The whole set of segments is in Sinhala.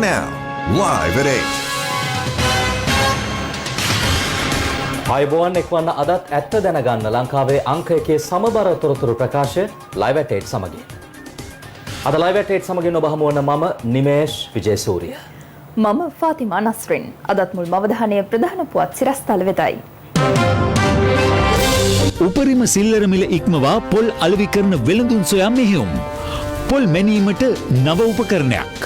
now, live at 8. අයබෝවන් එක්වන්න අදත් ඇත්ත දැනගන්න ලංකාවේ අංක එකේ සමබර තොරතුරු ප්‍රකාශය ලයිව් ඇට් 8 සමගින්. අද ලයිව් ඇට් 8 සමගින් ඔබ හමු වන මම නිමේෂ් විජේසූරිය. මම ෆාතිමා නස්රින්. අදත් මුල් අවධානය ප්‍රධාන පුවත් සිරස්තල වෙතයි. උපරිම සිල්ලර මිල ඉක්මවා පොල් අලෙවි කරන වෙළඳුන් සොයා මෙහෙයුම්. පොල් මැනීමට නව උපකරණයක්.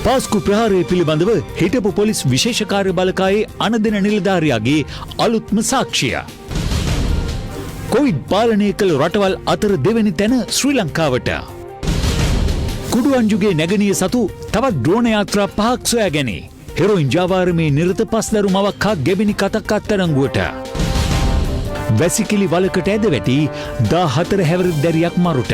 පාස්කු ප්‍රහාරය පිළිබඳව හිටපු පොලිස් විශේෂ කාර්ය බලකායේ අනදෙන නිලධාරියාගේ අලුත්ම සාක්ෂිය. කොවිඩ් පාලනය කළ රටවල් අතර දෙවැනි තැන ශ්‍රී ලංකාවට. කුඩුවන්ජුගේ නැගණිය සතු තවත් ඩ්‍රෝන යාත්‍රා 5ක් සොයා ගැනේ. හෙරොයින් ජාවාරමේ නිරත පස්දරු මවක් හා ගෙබිනි කතක් අත්අඩංගුවට. වැසිකිලි වලකට ඇද වැටි 14 හැවිරිදැරියක් මරුට.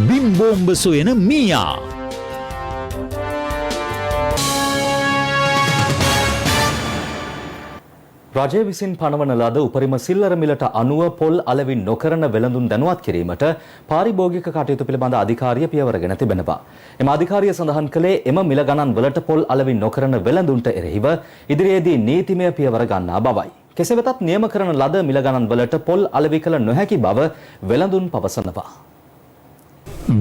බිම් බෝම්බ සොයන මීයා. රජය විසින් පනවන ලද උපරිම සිල්ලර මිලට අනුව පොල් අලෙවි නොකරන වෙළඳුන් දැනුවත් කිරීමට පාරිභෝගික කටයුතු පිළිබඳ අධිකාරිය පියවරගෙන තිබෙනවා. එම අධිකාරිය සඳහන් කළේ එම මිල ගණන් වලට පොල් අලෙවි නොකරන වෙළඳුන්ට එරෙහිව ඉදිරියේදී නීතිමය පියවර ගන්නා බවයි. කෙසේ වෙතත් නියම කරන ලද මිල ගණන් වලට පොල් අලෙවි කළ නොහැකි බව වෙළඳුන් පවසනවා.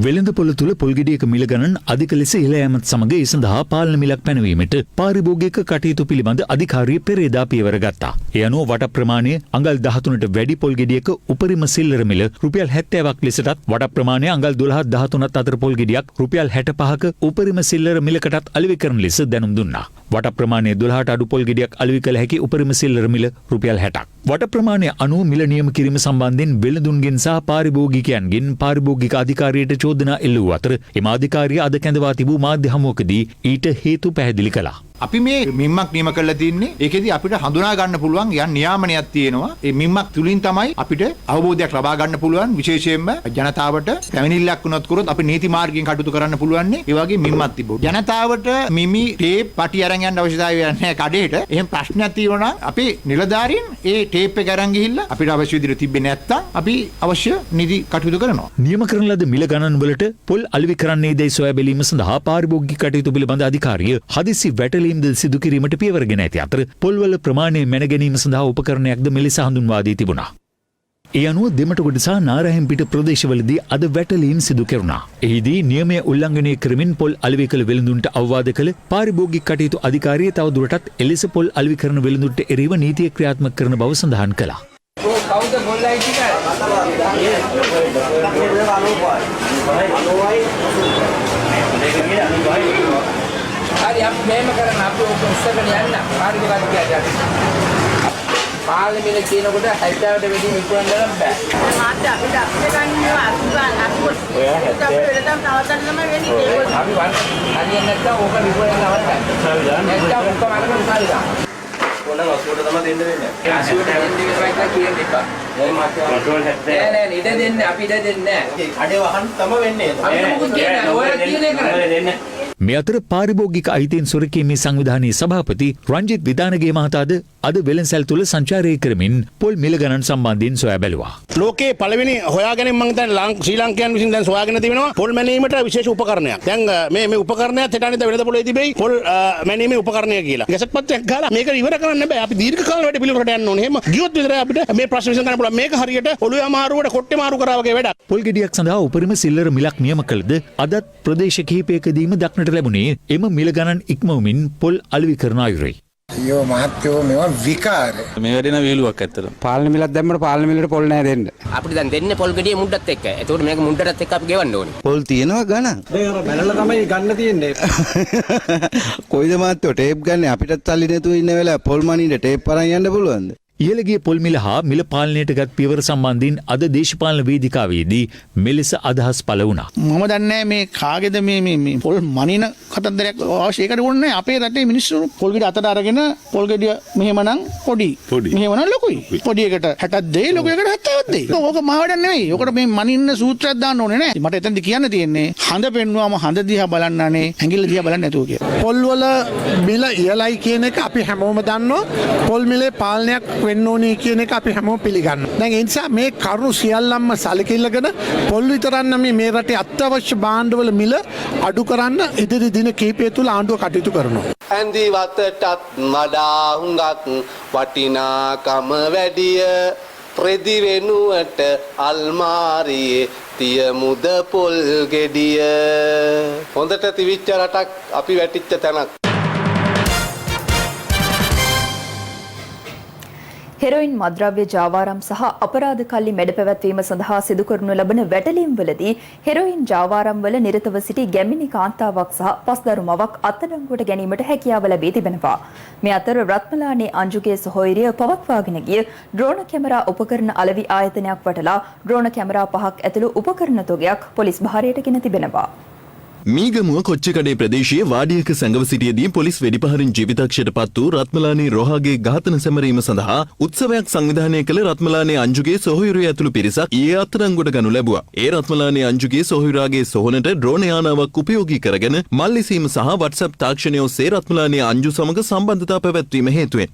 වෙළඳ පොළ තුළ පොල්ගෙඩියක මිල ගණන් අධික ලෙස ඉහළ යාමත් සමග ඒ සඳහා පාලන මිලක් පැනවීමට පාරිභෝගික කටයුතු පිළිබඳ අධිකාරිය පෙරේදා පියවර ගත්තා. ඒ අනුව වට ප්‍රමාණය අඟල් 13ට වැඩි පොල්ගෙඩියක උපරිම සිල්ලර මිල රුපියල් 70ක් ලෙසටත් වට ප්‍රමාණය අඟල් 12 13ත් අතර පොල්ගෙඩියක් රුපියල් 65ක උපරිම සිල්ලර මිලකටත් අලෙවි කරන ලෙස දැනුම් දුන්නා. වට ප්‍රමාණය 12ට අඩු පොල්ගෙඩියක් අලෙවි කළ හැකි උපරිම සිල්ලර මිල රුපියල් 60ක්. වට ප්‍රමාණය අනුව මිල නියම කිරීම සම්බන්ධයෙන් වෙළඳුන්ගෙන් සහ පාරිභෝගිකයන්ගෙන් පාරිභෝගික අධිකාරියට චෝදනා එල්ල වූ අතර එම අධිකාරිය අද කැඳවා තිබූ මාධ්‍ය හමුවකදී ඊට හේතු පැහැදිලි කළා. අපි මේ මිම්මක් නියම කරලා තින්නේ ඒකෙදි අපිට හඳුනා ගන්න පුළුවන් යම් නියාමනයක් තියෙනවා. ඒ මිම්මක් තුලින් තමයි අපිට අවබෝධයක් ලබා ගන්න පුළුවන්. විශේෂයෙන්ම ජනතාවට පැමිණිල්ලක් වුණත් කරොත් අපි නීති මාර්ගයෙන් කටයුතු කරන්න පුළුවන්. ඒ වගේ මිම්මක් තිබුණා. ජනතාවට මිමි ටේප් පටි අරන් යන්න අවශ්‍යතාවය නැහැ කඩේට. එහෙම ප්‍රශ්නයක් තියෙනවා නම් අපි නිලධාරීන් ඒ ටේප් එක අරන් ගිහිල්ලා අපිට අවශ්‍ය විදිහට තිබෙන්නේ නැත්තම් අපි අවශ්‍ය නීති කටයුතු කරනවා. නියම කරන ලද මිල ගණන් වලට පොල් අලෙවි කරන්නේ දැයි සොයා බැලීම සඳහා පාරිභෝගික කටයුතු පිළිබඳ අධිකාරිය හදිසි වැටලීම් සිදු කිරීමට පියවරගෙන ඇති අතර පොල්වල ප්‍රමාණය මැන ගැනීම සඳහා උපකරණයක්ද මෙලෙස හඳුන්වා දී තිබුණා. ඒ අනුව දෙමටගොඩ සහ නාරහෙම්පිට ප්‍රදේශවලදී අද වැටලීම් සිදු කෙරුණා. එහිදී නියමය උල්ලංඝනය කරමින් පොල් අලෙවි කළ වෙළඳුන්ට අවවාද කළ පාරිභෝගික කටයුතු අධිකාරිය තවදුරටත් එලෙස පොල් අලෙවි කරන වෙළඳුන්ට එරෙහිව නීතිය ක්‍රියාත්මක කරන බව සඳහන් කළා. හරි අපි මේම කරන අපි ඔක ඉස්සරගෙන යන්න පාරිභෝගික අධිකාරියට. පාර්ලිමේන්තුවේ කියනකොට 60ට වැඩි විකුණන්න බෑ. මාත් අපිට ගන්න අතුගාන ඔය 70 වෙලටම නවත්තන්න තමයි වෙන්නේ. අපි හරියන්නේ නැත්නම් ඕක විකුණන්න නවත්තන්න. නැත්නම් ඔක්කොම අරගෙන ඉස්සරහට. ඕනනම් 80ට තමයි දෙන්න වෙන්නේ. 80ට දෙන්න විතරයි කියන්නේ එපා. නෑ ඉඩ දෙන්නේ අපි ඉඩ දෙන්නේ නෑ. අඩේ වහන්න තමයි වෙන්නේ. අපි මොකද කියන්නේ? ඔය කියන එක කරන්නේ. මේ අතර පාරිභෝගික අයිතීන් සුරකීමේ සංවිධානයේ සභාපති රංජිත් විදානගේ මහතාද අද වෙළඳසැල් තුල සංචාරය කරමින් පොල් මිල ගණන් සම්බන්ධයෙන් සොයා බැලුවා. ලෝකේ පළවෙනි හොයාගැනීම මම දැන් ශ්‍රී ලංකයන් විසින් දැන් සොයාගෙන තිබෙනවා පොල් මැනීමට විශේෂ උපකරණයක්. දැන් මේ උපකරණයත් හෙටානිට වෙළඳ පොලේ තිබෙයි පොල් මැනීමේ උපකරණය කියලා. ගැසට් පත්‍රයක් ගාලා මේක ඉවර කරන්න බෑ. අපි දීර්ඝ කාල වැඩ පිළිවෙලකට යන්න ඕනේ. එහෙම ගියොත් විතරයි අපිට මේ ප්‍රශ්න විසඳන්න පුළුවන්. මේක හරියට ඔළුවේ අමාරුවට කොට්ටේ මාරු කරා වගේ වැඩක්. පොල් ගෙඩියක් සඳහා උපරිම සිල්ලර මිලක් නියම කළද අදත් ප්‍රදේශ කිහිපයකදීම දක්නට ලැබුණේ එම මිල ගණන් ඉක්මවමින් පොල් අලෙවි කරන අයුරුයි. අයියෝ මහත්තයෝ මේවා විකාර. මේ වැඩේන වේලුවක් ඇත්තට. පාලන මිලක් දැම්මට පාලන මිලට පොල් නැහැ දෙන්න. අපිට දැන් දෙන්නේ පොල් ගෙඩිය මුඩත් එක්ක. ඒතකොට මේක මුඩටත් එක්ක අපි ගෙවන්න ඕනේ. පොල් තියෙනවා ගණන්. දැන් අර බැලලා තමයි ගන්න තියෙන්නේ. කොයිද මාත්‍යෝ ටේප් ගන්න අපිටත් සල්ලි නැතුව ඉන්න වෙලාව පොල් මනින්න ටේප් අරන් යන්න පුළුවන්ද? ඉහළගිය පොල් මිල හා මිල පාලනයට ගත් පියවර සම්බන්ධයෙන් අද දේශපාලන වේදිකාවේදී මෙලෙස අදහස් පළ වුණා. මම දන්නේ මේ කාගේද මේ පොල් මනින කතන්දරයක් අවශ්‍ය ඒකට ඕනේ අපේ රටේ මිනිස්සු පොල් ගෙඩිය අතට අරගෙන පොල් ගෙඩිය මෙහෙමනම් පොඩි මෙහෙමනම් ලොකුයි. පොඩි එකට 60ක් දෙයි ලොකු එකට 70ක් දෙයි. ඕක මාවඩක් නෙවෙයි. ඕකට මේ මනින්න සූත්‍රයක් දාන්න ඕනේ නෑ. මට එතනදි කියන්න තියෙන්නේ හඳ පෙන්නුවාම හඳ දිහා බලන්නනේ ඇඟිල්ල දිහා බලන්න නැතුව කියලා. පොල් වල මිල ඉහළයි කියන එක අපි හැමෝම දන්නවා. පොල් මිලේ පාලනයක් වෙන්න ඕනේ කියන එක අපි හැමෝම පිළිගන්නවා. දැන් ඒ නිසා මේ කරුණු සියල්ලම සැලකිල්ලගෙන පොල් විතරක් මේ රටේ අත්‍යවශ්‍ය භාණ්ඩවල මිල අඩු කරන්න ඉදිරි දින කිහිපය තුළ ආණ්ඩුව කටයුතු කරනවා. ඇඳි වතටත් මඩා හුඟක් වටිනාකම වැඩිය රෙදි වෙනුවට අල්මාරියේ තියමුද පොල් ගෙඩිය හොඳට තිවිච්ච රටක් අපි වැටිච්ච තැනක්. හෙරොයින් මද්‍රව්‍ය ජාවාරම් සහ අපරාධ කල්ලි මැඩ පැවැත්වීම සඳහා සිදු කරනු ලබන වැටලීම්වලදී හෙරොයින් ජාවාරම් වල නිරතව සිටි ගැමිණි කාන්තාවක් සහ පස්දරු මවක් අත්අඩංගුවට ගැනීමට හැකියාව ලැබී තිබෙනවා. මේ අතර රත්මලානේ අංජුගේ සොහොයුරිය පවත්වාගෙන ගිය ඩ්‍රෝන කැමරා උපකරණ අලෙවි ආයතනයක් වටලා ඩ්‍රෝන කැමරා 5ක් ඇතුළු උපකරණ තොගයක් පොලිස් භාරයට ගෙන තිබෙනවා. මීගමුව කොච්චකඩේ ප්‍රදේශයේ වාඩියක සැඟව සිටියදී පොලිස් වෙඩිපහරින් ජීවිතක්ෂයට පත් වූ රත්මලානේ රෝහාගේ ඝාතන සැමරීම සඳහා උත්සවයක් සංවිධානය කළ රත්මලානේ අංජුගේ සොහොයුරිය ඇතුළු පිරිසක් ඊයේ අත්අඩංගුවට ගනු ලැබුවා. ඒ රත්මලානේ අංජුගේ සොහොයුරාගේ සොහොනට ඩ්‍රෝන යානාවක් උපයෝගී කරගෙන මල්ලිසීම සහ WhatsApp තාක්ෂණය ඔස්සේ රත්මලානේ අංජු සමග සම්බන්ධතා පැවැත්වීම හේතුවෙන්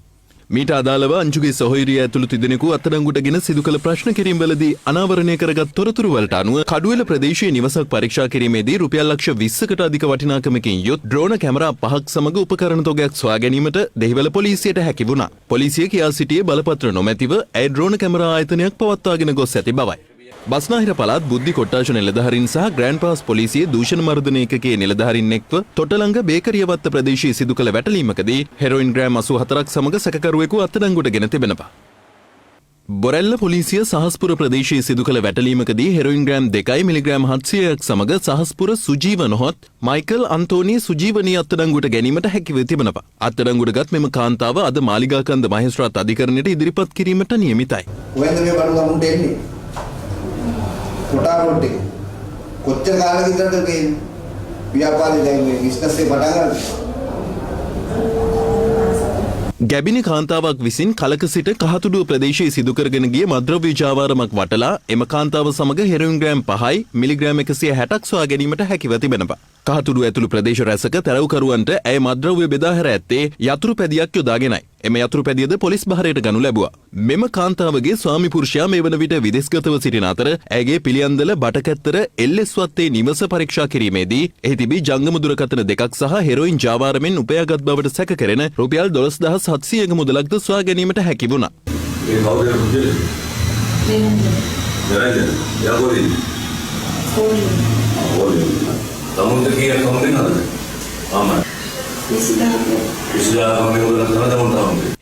මීට අදාළව අංජුගේ සොහොයුරිය ඇතුළු තිදෙනෙකු අත්අඩංගුවටගෙන සිදු කළ ප්‍රශ්න කිරීම්වලදී අනාවරණය කරගත් තොරතුරු වලට අනුව කඩුවෙල ප්‍රදේශයේ නිවසක් පරීක්ෂා කිරීමේදී රුපියල් ලක්ෂ 20කට අධික වටිනාකමකින් යුත් ඩ්‍රෝන කැමරා 5ක් සමග උපකරණ තොගයක් සොයා ගැනීමට දෙහිවල පොලිසියට හැකි වුණා. පොලිසිය කියා සිටියේ බලපත්‍ර නොමැතිව ඇය ඩ්‍රෝන කැමරා ආයතනයක් පවත්වාගෙන ගොස් ඇති බවයි. බස්නාහිර පළාත් බුද්ධි කොට්ටාශ නිලධාරීන් සහ ග්‍රෑන්ඩ් පාස් පොලිසිය දූෂණ මර්ධන ඒකකයේ නිලධාරීන් එක්ව තොටලංග බේකරියවත්ත ප්‍රදේශයේ සිදු කළ වැටලීමකදී හෙරොයින් ග්‍රෑම් 84ක් සමග සැකකරුවෙකු අත්අඩංගුවට ගෙන තිබෙනවා. බොරැල්ල පොලිසිය සහස්පුර ප්‍රදේශයේ සිදු කළ වැටලීමකදී හෙරොයින් ග්‍රෑම් 2 මිලිග්‍රෑම් 700ක් සමග සහස්පුර සුජීව නොහොත් මයිකල් අන්තෝනී සුජීවනී අත්අඩංගුවට ගැනීමට හැකිව තිබෙනවා. අත්අඩංගුවටගත් මෙම කාන්තාව අද මාලිගාකන්ද මහේස්ත්‍රාත් අධිකරණයට ඉදිරිපත් කිරීමට නියමිතයි. කොටාරොට් එක කොච්චර කාලෙක ඉඳන්ද මේ ව්‍යාපාරේ දැන් මේ බිස්නස් එක පටන් ගන්නේ. ගැබිනි කාන්තාවක් විසින් කලක සිට කහතුඩුව ප්‍රදේශයේ සිදු කරගෙන ගිය මද්‍රව්‍ය ජාවාරමක් වටලා එම කාන්තාව සමග හෙරොයින් ග්‍රෑම් 5යි මිලිග්‍රෑම් 160ක් සොයා ගැනීමට හැකිව තිබෙනවා. කහතුඩුව ඇතුළු ප්‍රදේශ රැසක තැරව්කරුවන්ට ඇය මද්‍රව්‍ය බෙදා හැර ඇත්තේ යතුරු පැදියක් යොදාගෙනයි. එම යතුරු පැදියද පොලිස් භාරයට ගනු ලැබුවා. මෙම කාන්තාවගේ ස්වාමි පුරුෂයා මේ වන විට විදේශගතව සිටින අතර ඇයගේ පිළියන්දල බටකැත්තර එල්එස් වත්තේ නිවස පරීක්ෂා කිරීමේදී එහි තිබී ජංගම දුරකථන 2ක් සහ හෙරොයින් ජාවාරමෙන් උපයාගත් බවට සැක කෙරෙන රුපියල් 12700ක මුදලක්ද සොයා ගැනීමට හැකි වුණා.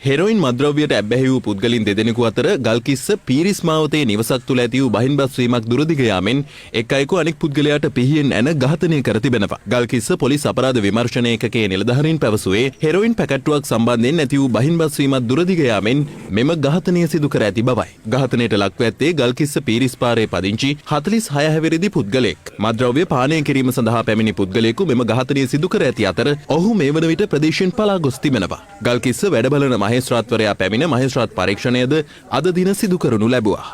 හෙරොයින් මද්‍රව්‍යයට ඇබ්බැහි වූ පුද්ගලින් දෙදෙනෙකු අතර ගල්කිස්ස පීරිස් මාවතේ නිවසක් තුළ ඇති වූ බහින්බස් වීමක් දුරදිග යාමෙන් එක් අයෙකු අනෙක් පුද්ගලයාට පිහියෙන් ඇන ඝාතනය කර තිබෙනවා. ගල්කිස්ස පොලිස් අපරාධ විමර්ශන ඒකකයේ නිලධාරීන් පැවසුවේ හෙරොයින් පැකට්ටුවක් සම්බන්ධයෙන් ඇති වූ බහින්බස් වීමක් දුරදිග යාමෙන් මෙම ඝාතනය සිදු කර ඇති බවයි. ඝාතනයට ලක්ව ඇත්තේ ගල්කිස්ස පීරිස් පාරේ පදිංචි 46 හැවිරිදි පුද්ගලයෙක්. මද්‍රව්‍ය පානය කිරීම සඳහා පැමිණි පුද්ගලයෙකු මෙම ඝාතනය සිදු කර ඇති අතර ඔහු මේ වන විට ප්‍රදේශයෙන් පලා ගොස් තිබෙනවා. ගල්කිස්ස වැඩබලන මහේස්ත්‍රාත්වරයා පැමිණ මහේස්ත්‍රාත් පරීක්ෂණයද අද දින සිදු කරනු ලැබුවා.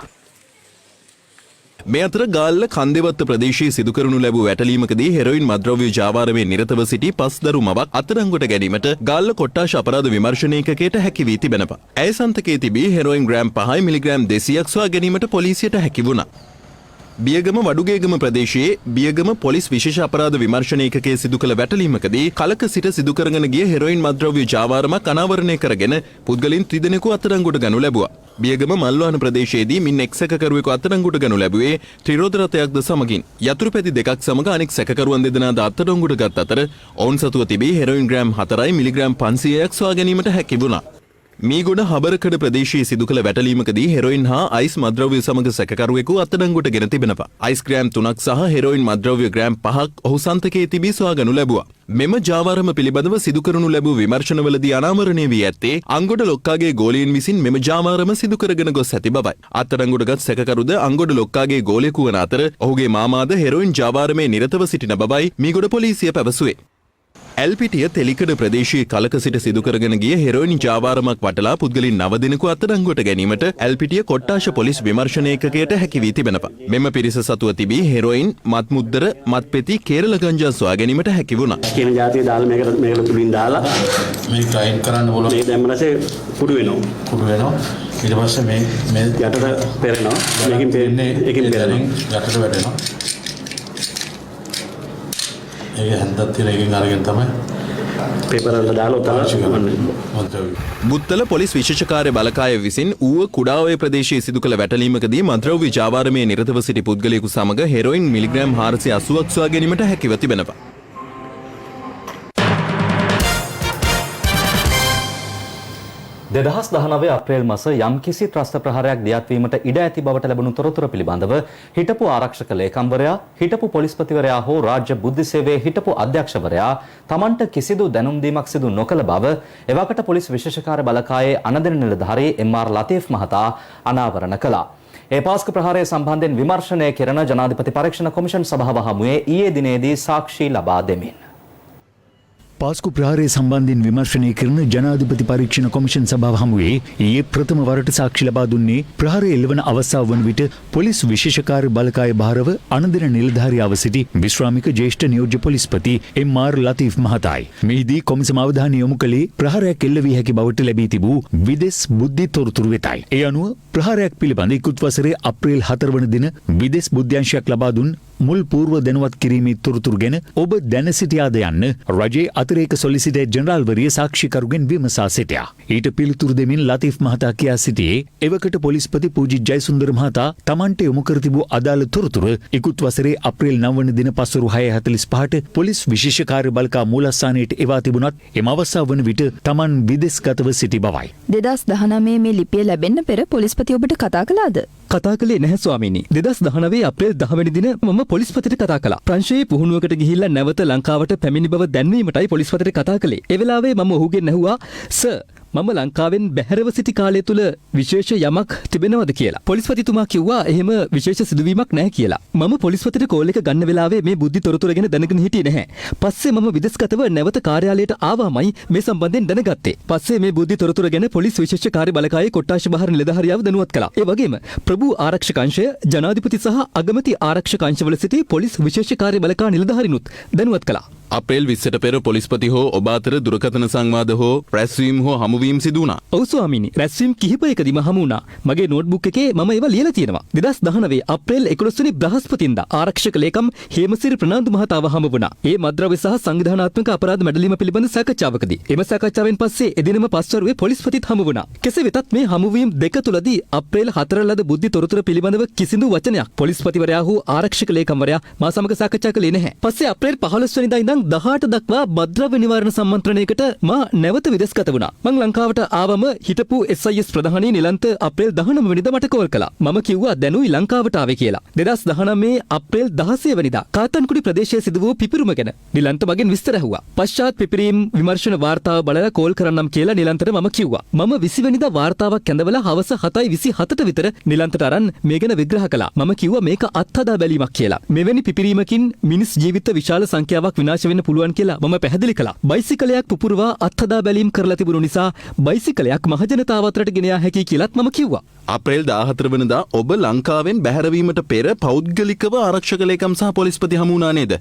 මේ අතර ගාල්ල කන්දෙවත්ත ප්‍රදේශයේ සිදු කරනු ලැබූ වැටලීමකදී හෙරොයින් මද්‍රව්‍ය ජාවාරමේ නිරතව සිටි පස්දරු මවක් අත්අඩංගුවට ගැනීමට ගාල්ල කොට්ටාශ අපරාධ විමර්ශන ඒකකයට හැකි වී තිබෙනවා. ඇය සන්තකයේ තිබී හෙරොයින් ග්‍රෑම් 5 මිලිග්‍රෑම් 200ක් සොයා ගැනීමට පොලිසියට හැකි වුණා. බියගම වඩුගේගම ප්‍රදේශයේ බියගම පොලිස් විශේෂ අපරාධ විමර්ශන ඒකකයේ සිදු කළ වැටලීමකදී කලක සිට සිදු කරගෙන ගිය හෙරොයින් මද්‍රව්‍ය ජාවාරමක් අනාවරණය කරගෙන පුද්ගලින් 3 දෙනෙකු අත්අඩංගුවට ගනු ලැබුවා. බියගම මල්වාන ප්‍රදේශයේදී මින් එක් සැකකරුවෙකු අත්අඩංගුවට ගනු ලැබුවේ ත්‍රිරෝද රථයක්ද සමගින්. යතුරු පැති 2ක් සමග අනෙක් සැකකරුවන් දෙදෙනාද අත්අඩංගුවට ගත් අතර ඔවුන් සතුව තිබී හෙරොයින් ග්‍රෑම් 4යි මිලිග්‍රෑම් 500ක් සොයා ගැනීමට හැකි වුණා. මීගොඩ හබරකඩ ප්‍රදේශයේ සිදු කළ වැටලීමකදී හෙරොයින් හා අයිස් මද්‍රව්‍ය සමග සැකකරුවෙකු අත්අඩංගුවට ගෙන තිබෙනවා. අයිස් ග්‍රෑම් 3ක් සහ හෙරොයින් මද්‍රව්‍ය ග්‍රෑම් 5ක් ඔහු සන්තකයේ තිබී සොයා ගනු ලැබුවා. මෙම ජාවාරම පිළිබඳව සිදු කරනු ලැබූ විමර්ශනවලදී අනාවරණය වී ඇත්තේ අංගොඩ ලොක්කාගේ ගෝලීන් විසින් මෙම ජාවාරම සිදු කරගෙන ගොස් ඇති බවයි. අත්අඩංගුවටගත් සැකකරුද අංගොඩ ලොක්කාගේ ගෝලයෙකු වන අතර ඔහුගේ මාමාද හෙරොයින් ජාවාරමේ නිරතව සිටින බවයි මීගොඩ පොලිසිය පැවසුවේ. ඇල්පිටිය තෙලිකඩ ප්‍රදේශයේ කලක සිට සිදු කරගෙන ගිය හෙරෝයින් ජාවාරමක් වටලා පුද්ගලින් 9 දෙනෙකු අත්අඩංගුවට ගැනීමට ඇල්පිටිය කොට්ටාශ පොලිස් විමර්ශන ඒකකයට හැකි වී තිබෙනවා. මෙම පිරිස සතුව තිබී හෙරෝයින්, මත් මුද්දර, මත්පෙති, කේරළ ගංජා සොයා ගැනීමට හැකි වුණා. කියන ජාතිය දාලා මේකට තුලින් දාලා මේ ට්‍රයින් කරන්න බලන්න. මේ දැම්මනසේ කුඩු වෙනවා. ඊට පස්සේ මේ යටට පෙරෙනවා. මේකෙන් පෙරෙන්නේ ඒකෙන් පෙරෙනවා. යටට වැටෙනවා. ඒක හන්දත් තියලා එකෙන් අරගෙන තමයි පේපර් වල දාලා උතලා බුත්තල පොලිස් විශේෂකාර්ය බලකාය විසින් ඌව කුඩාඔය ප්‍රදේශයේ සිදු කළ වැටලීමකදී මද්‍රව්‍ය ජාවාරමේ නිරතව සිටි පුද්ගලයෙකු සමග හෙරෝයින් මිලිග්‍රෑම් 480ක් සොයා ගැනීමට හැකිව තිබෙනවා. 2019 අප්‍රේල් මාස යම්කිසි ත්‍රස්ත ප්‍රහාරයක් දියත්වීමට ඉඩ ඇති බවට ලැබුණු තොරතුරු පිළිබඳව හිටපු ආරක්ෂක ලේකම්වරයා, හිටපු පොලිස්පතිවරයා හෝ රාජ්‍ය බුද්ධි සේවයේ හිටපු අධ්‍යක්ෂවරයා තමන්ට කිසිදු දැනුම් දීමක් සිදු නොකළ බව එවකට පොලිස් විශේෂකාර්ය බලකායේ අනදෙන නිලධාරී එම්.ආර්. ලතීෆ් මහතා අනාවරණ කළා. ඒ පාස්ක ප්‍රහාරය සම්බන්ධයෙන් විමර්ශනය කෙරෙන ජනාධිපති පරීක්ෂණ කොමිෂන් සභාව හමුවේ ඊයේ දිනේදී සාක්ෂි ලබා දෙමින් පාස්කු ප්‍රහාරය සම්බන්ධයෙන් විමර්ශනය කරන ජනාධිපති පරීක්ෂණ කොමිෂන් සභාව හමුවේ ඊයේ ප්‍රථම වරට සාක්ෂි ලබා දුන්නේ ප්‍රහාරය එල්ලවන අවස්ථාව වන විට පොලිස් විශේෂකාර්ය බලකාය භාරව අනදෙන නිලධාරියාව සිටි විශ්‍රාමික ජ්‍යෙෂ්ඨ නියෝජ්‍ය පොලිස්පති එම්.ආර්. ලතීෆ් මහතායි. මෙහිදී කොමිසම අවධානය යොමු කළේ ප්‍රහාරයක් එල්ල වී හැකි බවට ලැබී තිබූ විදෙස් බුද්ධි තොරතුරු වෙතයි. ඒ අනුව ප්‍රහාරයක් පිළිබඳ ඉකුත් වසරේ අප්‍රේල් 4 වන දින විදෙස් බුද්ධ්‍යංශයක් ලබා දුන් මුල් පූර්ව දැනුවත් කිරීමේ තොරතුරු ගැන ඔබ දැන සිටියාද යන්න රජයේ අතිරේක සොලිසිටර් ජෙනරාල්වරිය සාක්ෂිකරුගෙන් විමසා සිටියා. ඊට පිළිතුරු දෙමින් ලතීෆ් මහතා කියා සිටියේ එවකට පොලිස්පති පූජිත් ජයසුන්දර මහතා තමන්ට යොමු කර තිබූ අදාළ තොරතුරු ඉකුත් වසරේ අප්‍රේල් 9 වන දින පස්වරු 6:45ට පොලිස් විශේෂකාර්ය බලකා මූලස්ථානයට එවා තිබුණත් එම අවස්ථාව වන විට තමන් විදෙස්ගතව සිටි බවයි. 2019 මේ ලිපිය ලැබෙන්න පෙර පොලිස්පති ඔබට කතා කළාද? කතා කළේ නැහැ ස්වාමීනි. 2019 අප්‍රේල් 10 වෙනි දින මම පොලිස්පතිට කතා කළා. ප්‍රංශයේ පුහුණුවකට ගිහිල්ලා නැවත ලංකාවට පැමිණි බව දැන්වීමටයි පොලිස්පතිට කතා කළේ. ඒ වෙලාවේ මම ඔහුගෙන් ඇහුවා සර් මම ලංකාවෙන් බැහැරව සිටි කාලය තුල විශේෂ යමක් තිබෙනවද කියලා. පොලිස්පතිතුමා කිව්වා එහෙම විශේෂ සිදුවීමක් නැහැ කියලා. මම පොලිස්පතිට කෝල් එක ගන්න වෙලාවේ මේ බුද්ධි තොරතුරු ගැන දැනගෙන හිටියේ නැහැ. පස්සේ මම විදෙස්ගතව නැවත කාර්යාලයට ආවාමයි මේ සම්බන්ධයෙන් දැනගත්තේ. පස්සේ මේ බුද්ධි තොරතුරු ගැන පොලිස් විශේෂ කාර්ය බලකායේ කොට්ටාශ බහර නිලධාරියාව දැනුවත් කළා. ඒ වගේම ප්‍රභූ ආරක්ෂක අංශය, ජනාධිපති සහ අගමැති ආරක්ෂක අංශවල සිටි පොලිස් විශේෂ කාර්ය බලකා නිලධාරිනුත් දැනුවත් කළා. අප්‍රේල් 20ට පෙර පොලිස්පති හෝ ඔබ අතර දුරකථන සංවාද හෝ රැස්වීම හෝ හමුවීම සිදු වුණා. ඔව් ස්වාමීනි, රැස්වීම කිහිපයකදීම හමු වුණා. මගේ නෝට්බුක් එකේ මම ඒවා ලියලා තියෙනවා. 2019 අප්‍රේල් 11 වෙනි බ්‍රහස්පතින්දා ආරක්ෂක ලේකම් හේමසිරි ප්‍රනාන්දු මහතාව හමු වුණා. ඒ මද්ද්‍රව්‍ය සහ සංවිධානාත්මක අපරාධ මැඩලීම පිළිබඳ සාකච්ඡාවකදී. එම සාකච්ඡාවෙන් පස්සේ එදිනම පස්වරුවේ පොලිස්පතිත් හමු වුණා. කෙසේ වෙතත් මේ හමුවීම් දෙක තුලදී අප්‍රේල් 4 ලද බුද්ධි තොරතුරු පිළිබඳව කිසිදු වචනයක් පොලිස්පතිවරයා හෝ ආරක්ෂක ලේකම්වරයා මා සමග සාකච්ඡා කළේ නැහැ. පස්සේ අප්‍රේල් 15 වෙනිදා ඉඳන් 18 දක්වා මද්ද්‍රව්‍ය නිවාරණ සම්මන්ත්‍රණයකට මා නැවත විදෙස්ගත වුණා. මං ලංකාවට ආවම හිටපු SIS ප්‍රධානී නිලන්ත අප්‍රේල් 19 වෙනිදා මට කෝල් කළා. මම කිව්වා දැනුයි ලංකාවට ආවේ කියලා. 2019 අප්‍රේල් 16 වෙනිදා කාතන්කුඩි ප්‍රදේශයේ සිදු වූ පිපිරුම ගැන නිලන්ත මගෙන් විස්තර ඇහුවා. පශ්චාත් පිපිරීම් විමර්ශන වාර්තාව බලලා කෝල් කරන්නම් කියලා නිලන්තට මම කිව්වා. මම 20 වෙනිදා වාර්තාවක් ඇඳවලා හවස 7:27ට විතර නිලන්තට අරන් මේ ගැන විග්‍රහ කළා. මම කිව්වා මේක අත්හදා බැලීමක් කියලා. මෙවැනි පිපිරීමකින් මිනිස් ජීවිත විශාල සංඛ්‍යාවක් විනාශ වෙන්න පුළුවන් කියලා මම පැහැදිලි කළා. බයිසිකලයක් පුපුරවා අත්හදා බැලීම් කරලා තිබුණු නිසා බයිසිකලයක් මහජනතාව අතරට ගෙන යා හැකියි කියලාත් මම කිව්වා. අප්‍රේල් 14 වෙනිදා ඔබ ලංකාවෙන් බැහැරවීමට පෙර පෞද්ගලිකව ආරක්ෂක ලේකම් සහ පොලිස්පති හමු වුණා නේද?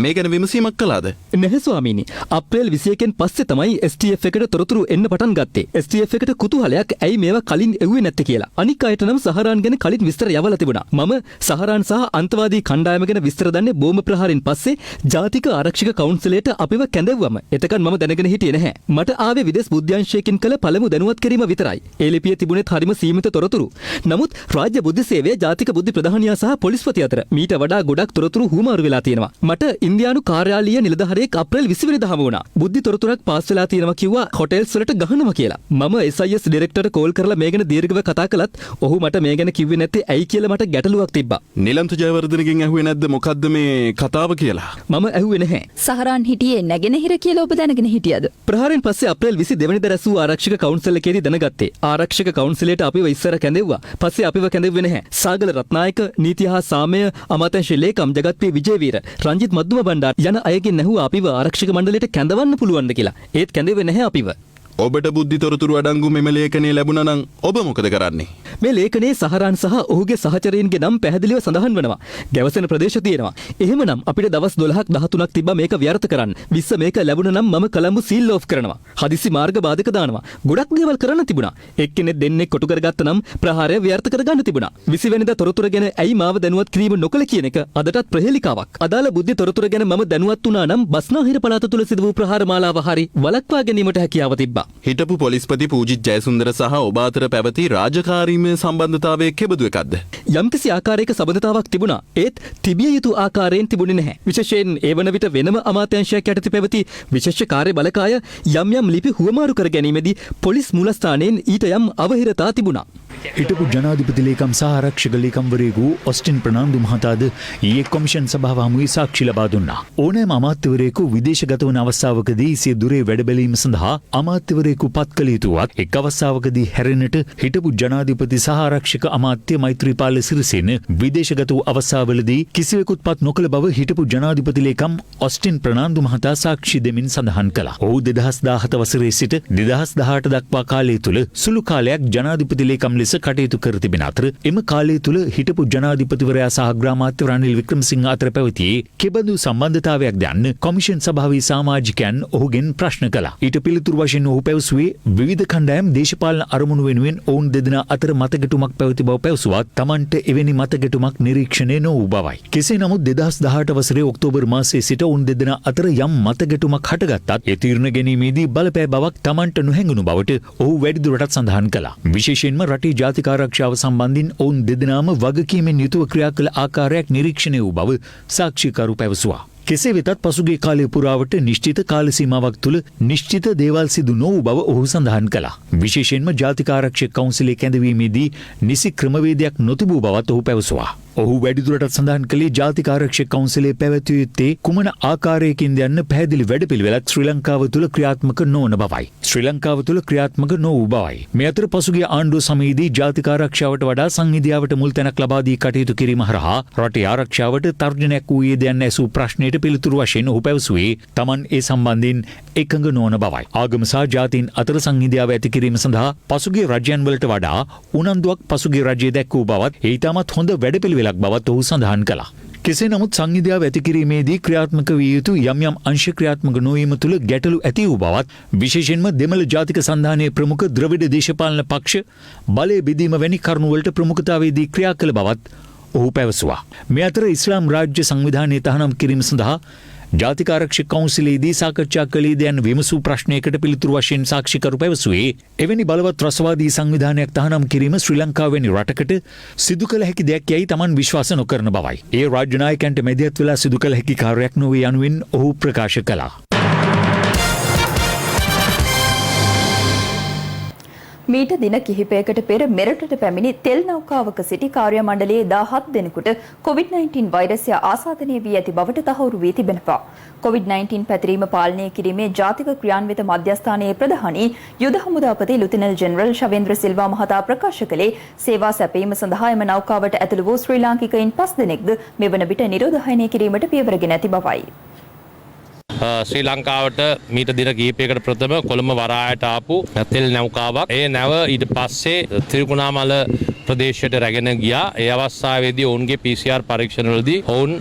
මේ ගැන විමසීමක් කළාද? නැහැ ස්වාමීනි. අප්‍රේල් 21න් පස්සේ තමයි STF එකට තොරතුරු එන්න පටන් ගත්තේ. STF එකට කුතුහලයක් ඇයි මේවා කලින් එව්වේ නැත්තේ කියලා. අනික් අයට නම් සහරාන් ගැන කලින් විස්තර යවලා තිබුණා. මම සහරාන් සහ අන්තවාදී කණ්ඩායම ගැන විස්තර දන්නේ බෝම්බ ප්‍රහාරයෙන් පස්සේ ජාතික ආරක්ෂක කවුන්සිලයට අපිව කැඳෙව්වම. එතකන් මම දැනගෙන හිටියේ නැහැ. මට ආවේ විදේශ බුද්ධ්‍යංශයකින් කළ පළමු දැනුවත් කිරීම විතරයි. ඒ ලිපියේ තිබුණෙත් හරිම සීමිත තොරතුරු. නමුත් රාජ්‍ය බුද්ධි සේවය ජාතික බුද්ධි ප්‍රධානියා සහ පොලිස්පති අතර මීට වඩා ගොඩක් තොරතුරු හුවමාරු වෙලා තියෙනවා. මට ඉන්දියානු කාර්යාලීය නිලධාරියෙක් අප්‍රේල් 20 වෙනිදා හමු වුණා. බුද්ධි තොරතුරක් පාස් වෙලා තියෙනවා කිව්වා හොටෙල්ස් වලට ගහනවා කියලා. මම SIS ඩිරෙක්ටර්ට කෝල් කරලා මේ ගැන දීර්ඝව කතා කළත් ඔහු මට මේ ගැන කිව්වේ නැත්තේ ඇයි කියලා මට ගැටලුවක් තිබ්බා. නිලන්ත ජයවර්ධනගෙන් ඇහුවේ නැද්ද මොකද්ද මේ කතාව කියලා? මම ඇහුවේ නැහැ. සහරාන් හිටියේ නැගෙනහිර කියලා ඔබ දැනගෙන හිටියද? ප්‍රහාරයෙන් පස්සේ අප්‍රේල් 22 වෙනිදා රැස් වූ ආරක්ෂක කවුන්සිල් එකේදී දැනගත්තේ. ආරක්ෂක කවුන්සිලයට අපිව ඉස්සර කැඳෙව්වා. පස්සේ අපිව කැඳෙව්වේ නැහැ. සාගල රත්නායක, නීති හා සාමය අමාත්‍යාංශ ලේකම් ජගත් පී විජේවීර, රංජිත් මද්දුම ගෞතම බණ්ඩාර යන අයගෙන් ඇහුවා අපිව ආරක්ෂක මණ්ඩලයට කැඳවන්න පුළුවන්ද කියලා. ඒත් කැඳෙන්නේ නැහැ අපිව. ඔබට බුද්ධි තොරතුරු අඩංගු මෙම ලේඛනය ලැබුණා නම් ඔබ මොකද කරන්නේ? මේ ලේඛනයේ සහරාන් සහ ඔහුගේ සහචරයින්ගේ නම් පැහැදිලිව සඳහන් වෙනවා. ගැවසෙන ප්‍රදේශ තියෙනවා. එහෙමනම් අපිට දවස් 12ක් 13ක් තිබ්බා මේක ව්‍යර්ථ කරන්න. 20 මේක ලැබුණා නම් මම කොළඹ සීල් ඔෆ් කරනවා. හදිසි මාර්ග බාධක දානවා. ගොඩක් දේවල් කරන්න තිබුණා. එක්කෙනෙක් දෙන්නෙක් කොටු කරගත්ත නම් ප්‍රහාරය ව්‍යර්ථ කරගන්න තිබුණා. 20 වෙනිදා තොරතුරු ගැන ඇයි මාව දැනුවත් කිරීම නොකළ කියන එක අදටත් ප්‍රහේලිකාවක්. අදාළ බුද්ධි තොරතුරු ගැන මම දැනුවත් වුණා නම් බස්නාහිර පළාත තුල සිදු වූ ප්‍රහාර මාලාව හරි වළක්වා ගැනීමට හැකියාව තිබ්බා. හිටපු පොලිස්පති පූජිත් ජයසුන්දර සහ ඔබ අතර පැවති රාජකාරීමය සම්බන්ධතාවය කෙබඳු එකක්ද? යම්කිසි ආකාරයක සබඳතාවක් තිබුණා. ඒත් තිබිය යුතු ආකාරයෙන් තිබුණේ නැහැ. විශේෂයෙන් ඒ වන විට වෙනම අමාත්‍යාංශයක් යටතේ පැවති විශේෂ කාර්ය බලකාය යම් යම් ලිපි හුවමාරු කර ගැනීමේදී පොලිස් මූලස්ථානයෙන් ඊට යම් අවහිරතා තිබුණා. හිටපු ජනාධිපති ලේකම් සහ ආරක්ෂක ලේකම්වරයෙකු ඔස්ටින් ප්‍රනාන්දු මහතාද ඊයේ කොමිෂන් සභාව හමුවේ සාක්ෂි ලබා දුන්නා. ඕනෑම අමාත්‍යවරයෙකු විදේශගත වන අවස්ථාවකදී සිය දුරේ වැඩ බැලීම සඳහා අමාත්‍යවරයෙකු පත් කළ යුතුවත් එක් අවස්ථාවකදී හැරෙන්නට හිටපු ජනාධිපති සහ ආරක්ෂක අමාත්‍ය මෛත්‍රීපාල සිරිසේන විදේශගත වූ අවස්ථාවලදී කිසිවෙකුත් පත් නොකළ බව හිටපු ජනාධිපති ලේකම් ඔස්ටින් ප්‍රනාන්දු මහතා සාක්ෂි දෙමින් සඳහන් කළා. ඔහු 2017 වසරේ සිට 2018 දක්වා කාලය තුල සුළු කාලයක් ජනාධිපති ලේකම් ලෙස කටයුතු කර තිබෙන අතර එම කාලය තුල හිටපු ජනාධිපතිවරයා සහ අග්‍රාමාත්‍ය රනිල් වික්‍රමසිංහ අතර පැවතියේ කෙබඳු සම්බන්ධතාවයක්ද යන්න කොමිෂන් සභාවේ සමාජිකයන් ඔහුගෙන් ප්‍රශ්න කළා. ඊට පිළිතුරු වශයෙන් ඔහු පැවසුවේ විවිධ කණ්ඩායම් දේශපාලන අරමුණු වෙනුවෙන් ඔවුන් දෙදෙනා අතර මතගැටුමක් පැවති බව පැවසුවත් Tamanට එවැනි මතගැටුමක් නිරීක්ෂණය නොවූ බවයි. කෙසේ නමුත් 2018 වසරේ ඔක්තෝබර් මාසයේ සිට ඔවුන් දෙදෙනා අතර යම් මතගැටුමක් හටගත්තත් ඒ තීරණ ගැනීමේදී බලපෑ බවක් Tamanට නොහැඟුණු බවට ඔහු වැඩිදුරටත් සඳහන් කළා. විශේෂයෙන්ම රටේ ජාතික ආරක්ෂාව සම්බන්ධින් ඔවුන් දෙදෙනාම වගකීමෙන් යුතුව ක්‍රියා කළ ආකාරයක් නිරීක්ෂණය වූ බව සාක්ෂිකරු පැවසුවා. කෙසේ වෙතත් පසුගිය කාලය පුරාවට නිශ්චිත කාල සීමාවක් තුළ නිශ්චිත දේවල් සිදු නොවූ බව ඔහු සඳහන් කළා. විශේෂයෙන්ම ජාතික ආරක්ෂක කවුන්සිලේ කැඳවීමේදී නිසි ක්‍රමවේදයක් නොතිබූ බවත් ඔහු පැවසුවා. ඔහු වැඩිදුරටත් සඳහන් කළේ ජාතික ආරක්ෂක කවුන්සිලේ පැවැතිය යුත්තේ කුමන ආකාරයකින්ද යන්න පැහැදිලි වැඩපිළිවෙලක් ශ්‍රී ලංකාව තුළ ක්‍රියාත්මක නොවන බවයි. ශ්‍රී ලංකාව තුළ ක්‍රියාත්මක නොවූ බවයි. මේ අතර පසුගිය ආණ්ඩුව සමයේදී ජාතික ආරක්ෂාවට වඩා සංහිඳියාවට මුල් තැනක් ලබා දී කටයුතු කිරීම හරහා රටේ ආරක්ෂාවට තර්ජනයක් වූයේද යන්න ඇසූ ප්‍රශ්නයට පිළිතුරු වශයෙන් ඔහු පැවසුවේ Taman ඒ සම්බන්ධයෙන් එකඟ නොවන බවයි. ආගම සහ ජාතීන් අතර සංහිඳියාව ඇති කිරීම සඳහා පසුගිය රජයන් වලට වඩා උනන්දුවක් පසුගිය රජයේ දැක්වූ බවත් ඒ ඉතාමත් හොඳ වැඩපිළිවෙලක් බවත් ඔහු සඳහන් කළා. කෙසේ නමුත් සංහිඳියාව ඇති කිරීමේදී ක්‍රියාත්මක විය යුතු යම් යම් අංශ ක්‍රියාත්මක නොවීම තුළ ගැටලු ඇති වූ බවත් විශේෂයෙන්ම දෙමළ ජාතික සන්ධානයේ ප්‍රමුඛ ද්‍රවිඩ දේශපාලන පක්ෂ බලය බෙදීම වැනි කරුණුවලට ප්‍රමුඛතාවයේදී ක්‍රියා කළ බවත් ඔහු පැවසුවා. මේ අතර ඉස්ලාම් රාජ්‍ය සංවිධානයේ තහනම් කිරීම සඳහා ජාතික ආරක්ෂක කවුන්සිලේදී සාකච්ඡා කළේද යන විමසූ ප්‍රශ්නයකට පිළිතුරු වශයෙන් සාක්ෂිකරු පැවසුවේ එවැනි බලවත් රසවාදී සංවිධානයක් තහනම් කිරීම ශ්‍රී ලංකාව වැනි රටකට සිදු කළ හැකි දෙයක් යයි Taman විශ්වාස නොකරන බවයි. ඒ රාජ්‍ය නායකයන්ට මැදිහත් වෙලා සිදු කළ හැකි කාර්යයක් නොවේ යනුවෙන් ඔහු ප්‍රකාශ කළා. මීට දින කිහිපයකට පෙර මෙරටට පැමිණි තෙල් නෞකාවක සිටි කාර්ය මණ්ඩලයේ 17 දෙනෙකුට COVID-19 වෛරසය ආසාදනය වී ඇති බවට තහවුරු වී තිබෙනවා. COVID-19 පැතිරීම පාලනය කිරීමේ ජාතික ක්‍රියාන්විත මධ්‍යස්ථානයේ ප්‍රධානී යුද හමුදාපති ලුතිනල් ජෙනරල් ශවේන්ද්‍ර සිල්වා මහතා ප්‍රකාශ කළේ සේවා සැපයීම සඳහා එම නෞකාවට ඇතුළු වූ ශ්‍රී ලාංකිකයින් 5 දෙනෙක්ද මෙවන විට නිරෝධායනය කිරීමට පියවරගෙන ඇති බවයි. ශ්‍රී ලංකාවට මීට දින කිහිපයකට ප්‍රථම කොළඹ වරායට ආපු තෙල් නෞකාවක්. ඒ නැව ඊට පස්සේ ත්‍රිකුණාමල ප්‍රදේශයට රැගෙන ගියා. ඒ අවස්ථාවේදී ඔවුන්ගේ PCR පරීක්ෂණවලදී ඔවුන්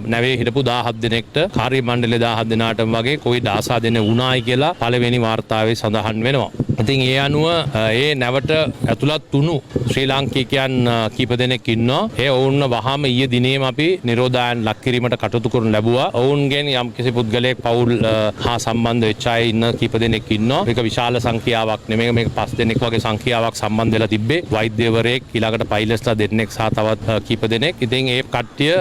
නැවේ හිටපු 17 දෙනෙක්ට කාර්ය මණ්ඩලයේ 17 දෙනාටම වගේ COVID ආසාදනය වුණායි කියලා පළවෙනි වාර්තාවේ සඳහන් වෙනවා. ඉතින් ඒ අනුව ඒ නැවට ඇතුළත් වුණු ශ්‍රී ලාංකිකයන් කීප දෙනෙක් ඉන්නවා. ඒ ඔවුන්ව වහාම ඊයේ දිනේම අපි නිරෝධායන ලක් කිරීමට කටයුතු කරනු ලැබුවා. ඔවුන්ගෙන් යම්කිසි පුද්ගලයෙක් පවුල් හා සම්බන්ධ වෙච්ච අය ඉන්න කීප දෙනෙක් ඉන්නවා. මේක විශාල සංඛ්‍යාවක් නෙමෙයි. මේක 5 දෙනෙක් වගේ සංඛ්‍යාවක් සම්බන්ධ වෙලා තිබ්බේ. වෛද්‍යවරයෙක් ඊළඟට පයිලට්ස්ලා දෙන්නෙක් සහ තවත් කීප දෙනෙක්. ඉතින් ඒ කට්ටිය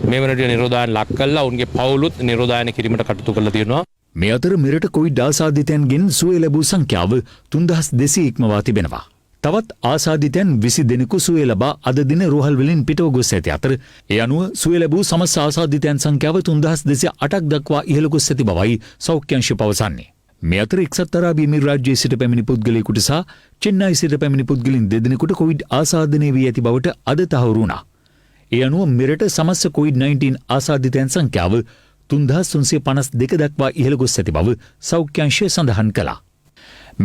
මේ වෙනට නිරෝධායන ලක් කළා. ඔවුන්ගේ පවුලුත් නිරෝධායන කිරීමට කටයුතු කරලා තියෙනවා. මේ අතර මෙරට කොවිඩ් ආසාදිතයන්ගෙන් සුවය ලැබූ සංඛ්‍යාව 3200 ඉක්මවා තිබෙනවා. තවත් ආසාදිතයන් 20 දෙනෙකු සුවය ලබා අද දින රෝහල් වලින් පිටව ගොස් ඇති අතර ඒ අනුව සුවය ලැබූ සමස්ත ආසාදිතයන් සංඛ්‍යාව 3208ක් දක්වා ඉහළ ගොස් ඇති බවයි සෞඛ්‍ය අංශය පවසන්නේ. මේ අතර එක්සත් අරාබි එමිරාජ්‍යයේ සිට පැමිණි පුද්ගලයෙකුට සහ චෙන්නයි සිට පැමිණි පුද්ගලයන් දෙදෙනෙකුට කොවිඩ් ආසාදනය වී ඇති බවට අද තහවුරු වුණා. ඒ අනුව මෙරට සමස්ත COVID-19 ආසාදිතයන් සංඛ්‍යාව 3352 දක්වා ඉහළ ගොස් ඇති බව සෞඛ්‍යංශය සඳහන් කළා.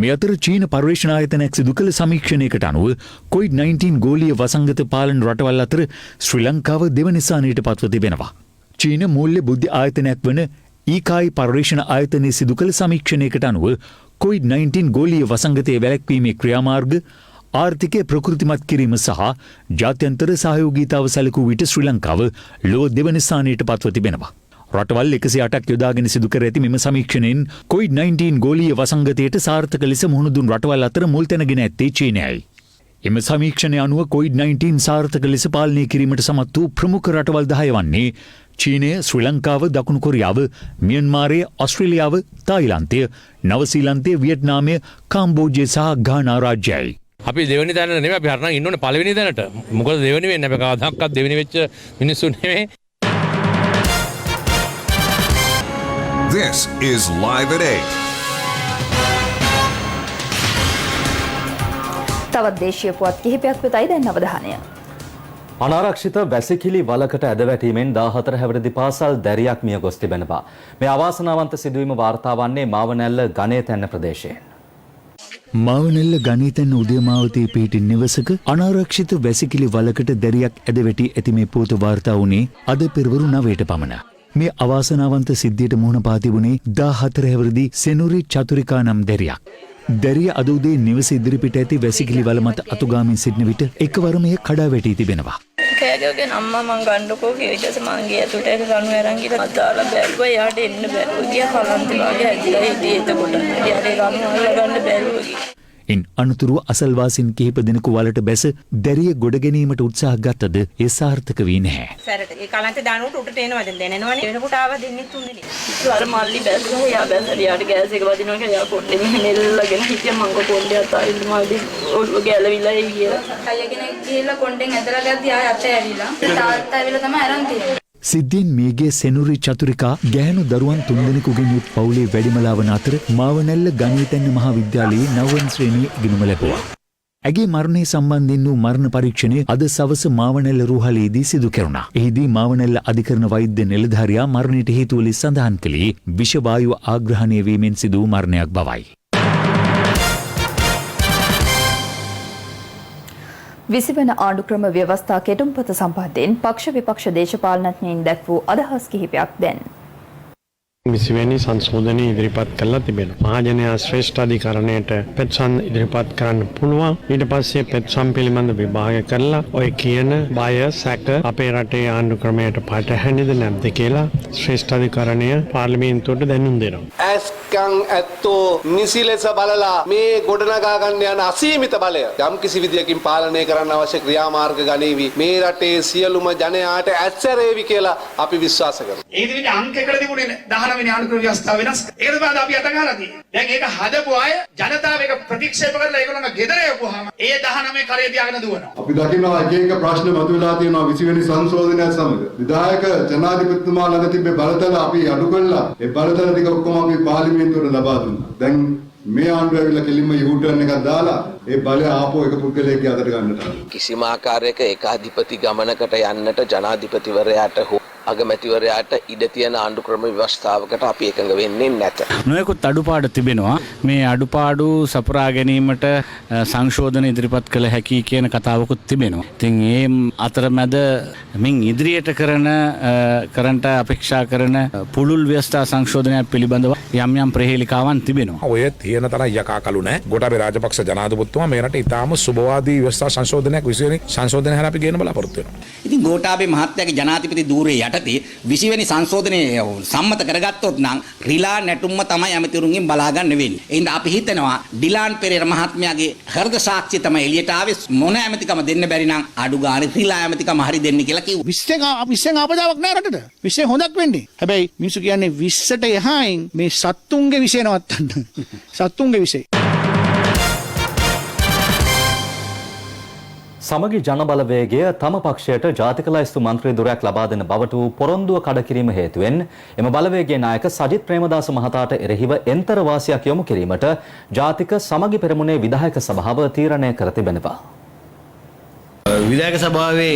මේ අතර චීන පර්යේෂණ ආයතනයක් සිදු කළ සමීක්ෂණයකට අනුව COVID-19 ගෝලීය වසංගත පාලන රටවල් අතර ශ්‍රී ලංකාව දෙවන ස්ථානයට පත්ව තිබෙනවා. චීන මූල්‍ය බුද්ධි ආයතනයක් වන ඊකායි පර්යේෂණ ආයතනයේ සිදු කළ සමීක්ෂණයකට අනුව COVID-19 ගෝලීය වසංගතයේ වැළැක්වීමේ ක්‍රියාමාර්ග ආර්ථිකය ප්‍රකෘතිමත් කිරීම සහ ජාත්‍යන්තර සහයෝගීතාව සැලකූ විට ශ්‍රී ලංකාව ලොව දෙවන ස්ථානයට පත්ව තිබෙනවා. රටවල් 108ක් යොදාගෙන සිදු කර ඇති මෙම සමීක්ෂණයෙන් COVID-19 ගෝලීය වසංගතයට සාර්ථක ලෙස මුහුණ දුන් රටවල් අතර මුල් තැනගෙන ඇත්තේ චීනයයි. එම සමීක්ෂණය අනුව COVID-19 සාර්ථක ලෙස පාලනය කිරීමට සමත් වූ ප්‍රමුඛ රටවල් 10 වන්නේ චීනය, ශ්‍රී ලංකාව, දකුණු කොරියාව, මියන්මාරය, ඕස්ට්‍රේලියාව, තායිලන්තය, නවසීලන්තය, වියට්නාමය, කාම්බෝජය සහ ගානා රාජ්‍යයි. අපි දෙවෙනි තැනට නෙමෙයි අපි හරනම් ඉන්න ඕනේ පළවෙනි තැනට. මොකද දෙවෙනි වෙන්නේ අපි කවදාවත් දෙවෙනි වෙච්ච මිනිස්සු නෙමෙයි. This is Live at 8. තවත් දේශීය පුවත් කිහිපයක් වෙතයි දැන් අවධානය. අනාරක්ෂිත වැසිකිලි වලකට ඇද වැටීමෙන් 14 හැවිරිදි පාසල් දැරියක් මිය ගොස් තිබෙනවා. මේ අවාසනාවන්ත සිදුවීම වාර්තා වන්නේ මාවනැල්ල ගණේතැන්න ප්‍රදේශයෙන්. මාවනැල්ල ගණේතැන්න උදයමාවතේ පිහිටි නිවසක අනාරක්ෂිත වැසිකිලි වලකට දැරියක් ඇද වැටී ඇති මේ පුවත වාර්තා වුණේ අද පෙරවරු 9ට පමණ. මේ අවාසනාවන්ත සිද්ධියට මුහුණ පා තිබුණේ 14 හැවිරිදි සෙනුරි චතුරිකා නම් දැරියක්. දැරිය අද උදේ නිවස ඉදිරිපිට ඇති වැසිකිලි වල මත අතුගාමින් සිටින විට එකවරම එය කඩා වැටී තිබෙනවා. කෑගගෙන අම්මා මං ගන්නකෝ කිව්වා. ඊට පස්සේ මං ගියා තුට ඒක ගන්න අරන් ගිහලා අදාලා බැලුවා. එයාට එන්න බැරුව ගියා. කලන්තේ වගේ ඇදිලා හිටියේ එතකොට. එයාට ගන්න අල්ලගන්න බැරුව ගියා. ඉන් අනතුරුව අසල්වාසීන් කිහිප දෙනෙකු වලට බැස දැරිය ගොඩ ගැනීමට උත්සාහ ගත්තද ඒ සාර්ථක වී නැහැ. සැරට ඒ කලන්තේ දානකොට උඩට එනවා දැනෙනවනේ. වෙනකොට ආව දෙන්නේ තුන්දෙනෙක්. අර මල්ලි බැස්සා එයා බැස්සා යාට ගෑස් එක වදිනවා කියලා එයා පොඩ්ඩේ මෙහෙ නෙල්ලගෙන හිටියා. මං කොණ්ඩේ අතාරින්න මල්ලි ඔළුව ගැලවිලා ඒ ගියා. අයියා කෙනෙක් ගිහලා කොණ්ඩෙන් ඇදලා ගත්තා. ආය අත ඇවිලා. තාත්තා ඇවිල්ලා තමයි අරන් තියෙන්නේ. සිද්ධියෙන් මේගේ සෙනුරි චතුරිකා ගැහැණු දරුවන් 3 දෙනෙකුගෙන් යුත් පවුලේ වැඩිමලා වන අතර මාවනැල්ල ගණේතැන්න මහා විද්‍යාලයේ 9 වන ශ්‍රේණියේ ඉගෙනුම ලැබුවා. ඇගේ මරණය සම්බන්ධයෙන් වූ මරණ පරීක්ෂණය අද සවස මාවනැල්ල රෝහලේදී සිදු කෙරුණා. එහිදී මාවනැල්ල අධිකරණ වෛද්‍ය නිලධාරියා මරණයට හේතු ලෙස සඳහන් කළේ විෂ වායුව ආග්‍රහණය වීමෙන් සිදු වූ මරණයක් බවයි. විසිවන ආණ්ඩුක්‍රම ව්‍යවස්ථා කෙටුම්පත සම්බන්ධයෙන් පක්ෂ විපක්ෂ දේශපාලනඥයින් දැක් වූ අදහස් කිහිපයක් දැන්. විසිවැනි සංශෝධනය ඉදිරිපත් කරලා තිබෙනවා. මහජනයා ශ්‍රේෂ්ඨ අධිකරණයට පෙත්සම් ඉදිරිපත් කරන්න පුළුවන්. ඊට පස්සේ පෙත්සම් පිළිබඳ විභාග කරලා ඔය කියන බය සැක අපේ රටේ ආණ්ඩු ක්‍රමයට පටහැනිද නැද්ද කියලා ශ්‍රේෂ්ඨ අධිකරණය පාර්ලිමේන්තුවට දැනුම් දෙනවා. ඇස්කම් ඇත්තෝ නිසි ලෙස බලලා මේ ගොඩනගා ගන්න යන අසීමිත බලය යම් කිසි විදියකින් පාලනය කරන්න අවශ්‍ය ක්‍රියාමාර්ග ගනීවි. මේ රටේ සියලුම ජනයාට ඇත්සැරේවි කියලා අපි විශ්වාස කරනවා. ඒ විදිහට අංකයකට තිබුණේ 19 වෙනි ආණ්ඩුක්‍රම ව්‍යවස්ථාව වෙනස්. ඒකද බාද අපි අතගාලා තියෙන්නේ. දැන් ඒක හදපු අය ජනතාව ඒක ප්‍රතික්ෂේප කරලා ඒගොල්ලන්ගේ ගෙදර යවුවාම ඒ 19 කරේ තියාගෙන දුවනවා. අපි දකිනවා එක එක ප්‍රශ්න මතුවලා තියෙනවා 20 වෙනි සංශෝධනයත් සමග. විධායක ජනාධිපතිතුමා ළඟ තිබ්බේ බලතල අපි අඩු කළා. ඒ බලතල ටික ඔක්කොම අපි පාර්ලිමේන්තුවට ලබා දුන්නා. දැන් මේ ආණ්ඩුව ඇවිල්ලා කෙලින්ම යූටර්න් එකක් දාලා ඒ බලය ආපෝ එක පුද්ගලයෙක්ගේ අතට ගන්නට. කිසිම ආකාරයක ඒකාධිපති ගමනකට යන්නට ජනාධිපතිවරයාට හෝ අගමැතිවරයාට ඉඩ තියෙන ආණ්ඩුක්‍රම ව්‍යවස්ථාවකට අපි එකඟ වෙන්නේ නැත. නොයෙකුත් අඩුපාඩු තිබෙනවා. මේ අඩුපාඩු සපුරා ගැනීමට සංශෝධන ඉදිරිපත් කළ හැකි කියන කතාවකුත් තිබෙනවා. ඉතින් ඒ අතරමැද මින් ඉදිරියට කරන්නට අපේක්ෂා කරන පුළුල් ව්‍යවස්ථා සංශෝධනයක් පිළිබඳව යම් යම් ප්‍රහේලිකාවන් තිබෙනවා. ඔය තියෙන තරම් යකා කළු නැහැ. ගෝඨාභය රාජපක්ෂ ජනාධිපතිතුමා මේ රටේ ඉතාම සුබවාදී ව්‍යවස්ථා සංශෝධනයක් විශේෂයෙන් සංශෝධනය හරහා අපි ගේන බලාපොරොත්තු වෙනවා. ඉතින් ගෝඨාභය මහත්තයාගේ ජනාධිපති ධූරයේ යටතේ 20 වෙනි සංශෝධනය සම්මත කරගත්තොත් නම් රිලා නැටුම්ම තමයි ඇමතිවරුන්ගෙන් බලාගන්න වෙන්නේ. එහෙනම් අපි හිතනවා ඩිලාන් පෙරේරා මහත්මයාගේ හෘද සාක්ෂිය තමයි එළියට ආවේ. මොන ඇමතිකම දෙන්න බැරි නම් අඩු ගානේ රිලා ඇමතිකම හරි දෙන්න කියලා කිව්වා. 20 ආපදාවක් නෑ රටට. 20 හොඳක් වෙන්නේ. හැබැයි මිනිස්සු කියන්නේ 20ට එහායින් මේ සත්තුන්ගේ විෂය නවත්තන්න. සත්තුන්ගේ විෂය. සමගි ජනබලවේගය තම පක්ෂයට ජාතික ලයිස්තු මන්ත්‍රී දුරයක් ලබා දෙන බවට වූ පොරොන්දුව කඩකිරීම හේතුවෙන් එම බලවේගයේ නායක සජිත් ප්‍රේමදාස මහතාට එරෙහිව එන්තර වාසියක් යොමු කිරීමට ජාතික සමගි පෙරමුණේ විධායක සභාව තීරණය කර තිබෙනවා. විධායක සභාවේ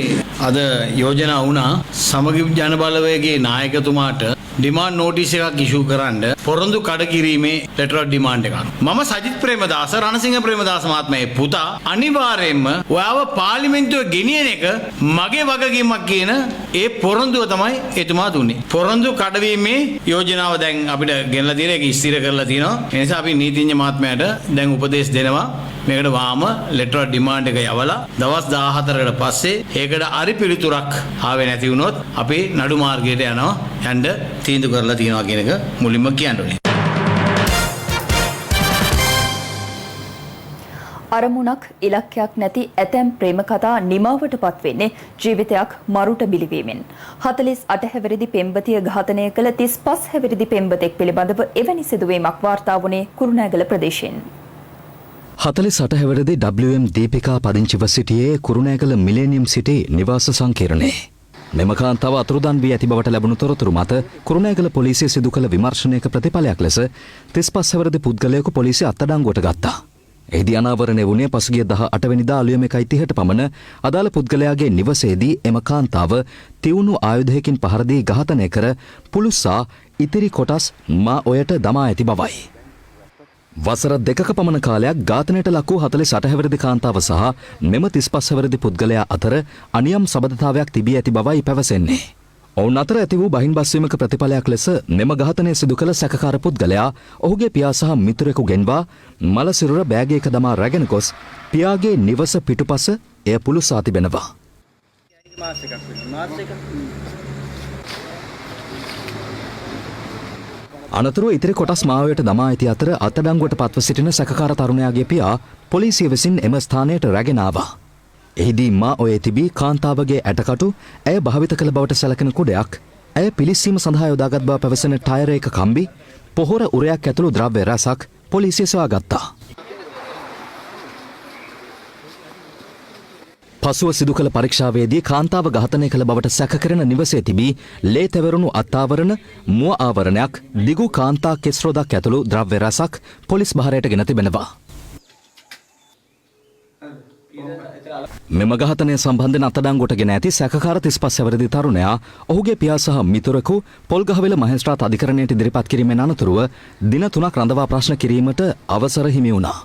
අද යෝජනා වුණා සමගි ජනබලවේගයේ නායකතුමාට ඩිමාන්ඩ් නෝටිස් එකක් ඉෂුව කරන්න පොරොන්දු කඩ කිරීමේ ලෙටර් ඔෆ් ඩිමාන්ඩ් එකක්. මම සජිත් ප්‍රේමදාස රණසිංහ ප්‍රේමදාස මහත්මයාගේ පුතා අනිවාර්යයෙන්ම ඔයාව පාර්ලිමේන්තුවේ ගෙනියන එක මගේ වගකීමක් කියන ඒ පොරොන්දුව තමයි එතුමා දුන්නේ. පොරොන්දු කඩවීමේ යෝජනාව දැන් අපිට ගෙනලා තියෙන එක ස්ථිර කරලා තියෙනවා. ඒ නිසා අපි නීතිඥ මහත්මයාට දැන් උපදෙස් දෙනවා. මේකට වාම ලෙටර් ඔෆ් ඩිමාන්ඩ් එක යවලා දවස් 14කට පස්සේ ඒකට අරි පිළිතුරක් ආවේ නැති වුණොත් අපි නඩු මාර්ගයට යනවා යන්න තීන්දුව කරලා තියෙනවා කියන එක මුලින්ම කියන්න ඕනේ. අරමුණක් ඉලක්කයක් නැති ඇතැම් ප්‍රේම කතා නිමාවටපත් වෙන්නේ ජීවිතයක් මරුට බිලිවීමෙන්. 48 හැවිරිදි පෙම්වතිය ඝාතනය කළ 35 හැවිරිදි පෙම්වතෙක් පිළිබඳව එවැනි සිදුවීමක් වාර්තා වුණේ කුරුණෑගල ප්‍රදේශයෙන්. 48 හැවිරිදි WM දීපිකා පදිංචිව සිටියේ කුරුණෑගල මිලේනියම් සිටි නිවාස සංකීර්ණයේ. මෙම කාන්තාව අතුරුදන් වී ඇති බවට ලැබුණු තොරතුරු මත කුරුණෑගල පොලිසිය සිදු කළ විමර්ශනයක ප්‍රතිඵලයක් ලෙස 35 හැවිරිදි පුද්ගලයෙකු පොලිසිය අත්අඩංගුවට ගත්තා. එහිදී අනාවරණය වුණේ පසුගිය 18 වෙනිදා අලුයම 1:30ට පමණ අදාළ පුද්ගලයාගේ නිවසේදී එම කාන්තාව තියුණු ආයුධයකින් පහර දී ඝාතනය කර පුළුස්සා ඉතිරි කොටස් මා ඔයට දමා ඇති බවයි. වසර 2ක පමණ කාලයක් ඝාතනයට ලක් වූ 48 හැවිරිදි කාන්තාව සහ මෙම 35 හැවිරිදි පුද්ගලයා අතර අනියම් සබඳතාවයක් තිබී ඇති බවයි පැවසෙන්නේ. ඔවුන් අතර ඇති වූ බහින්බස්වීමක ප්‍රතිඵලයක් ලෙස මෙම ඝාතනය සිදු කළ සැකකාර පුද්ගලයා ඔහුගේ පියා සහ මිතුරෙකු ගෙන්වා මල සිරුර බෑගයක දමා රැගෙන ගොස් පියාගේ නිවස පිටුපස එය පුළුසා තිබෙනවා. අනතුරුව ඉතිරි කොටස් මාවයට දමා ඇති අතර අත්අඩංගුවට පත්ව සිටින සැකකාර තරුණයාගේ පියා පොලිසිය විසින් එම ස්ථානයට රැගෙන ආවා. එහිදී මා ඔය තිබී කාන්තාවගේ ඇටකටු ඇය භාවිත කළ බවට සැලකෙන කුඩයක් ඇය පිලිස්සීම සඳහා යොදාගත් බව පැවසෙන ටයර් එක කම්බි පොහොර උරයක් ඇතුළු ද්‍රව්‍ය රැසක් පොලිසිය සොයාගත්තා. පසුව සිදු කළ පරීක්ෂාවේදී කාන්තාව ඝාතනය කළ බවට සැකකරන නිවසේ තිබී ලේ තැවරුණු අත්ආවරණ මුව ආවරණයක් දිගු කාන්තා කෙස් රොදක් ඇතුළු ද්‍රව්‍ය රැසක් පොලිස් භාරයට ගෙන තිබෙනවා. මෙම ඝාතනය සම්බන්ධයෙන් අත්අඩංගුවට ගෙන ඇති සැකකාර 35 හැවිරිදි තරුණයා ඔහුගේ පියා සහ මිතුරෙකු පොල්ගහවෙල මහේස්ත්‍රාත් අධිකරණයට ඉදිරිපත් කිරීමෙන් අනතුරුව දින 3ක් රඳවා ප්‍රශ්න කිරීමට අවසර හිමි වුණා.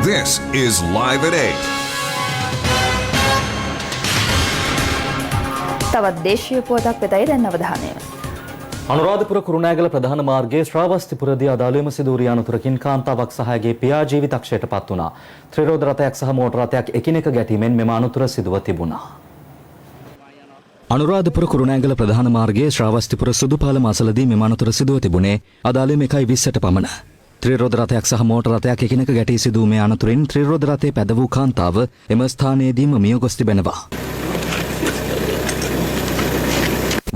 This is Live at 8. තවත් දේශීය පුවතක් වෙතයි දැන් අවධානය. අනුරාධපුර කුරුණෑගල ප්‍රධාන මාර්ගයේ ශ්‍රාවස්තිපුරදී අදාළවම සිදු වූ අනතුරකින් කාන්තාවක් සහ ඇගේ පියා ජීවිතක්ෂයට පත් වුණා. ත්‍රිරෝද රථයක් සහ මෝටර රථයක් එකිනෙක ගැටීමෙන් මෙම අනතුර සිදුව තිබුණා. අනුරාධපුර කුරුණෑගල ප්‍රධාන මාර්ගයේ ශ්‍රාවස්තිපුර සුදුපාලම අසලදී මෙම අනතුර සිදුව තිබුණේ අදාළවම 1:20ට පමණ. ත්‍රිරෝද රථයක් සහ මෝටර රථයක් එකිනෙක ගැටී සිදු වූ මේ අනතුරින් ත්‍රිරෝද රථයේ පැද වූ කාන්තාව එම ස්ථානයේදීම මිය ගොස් තිබෙනවා.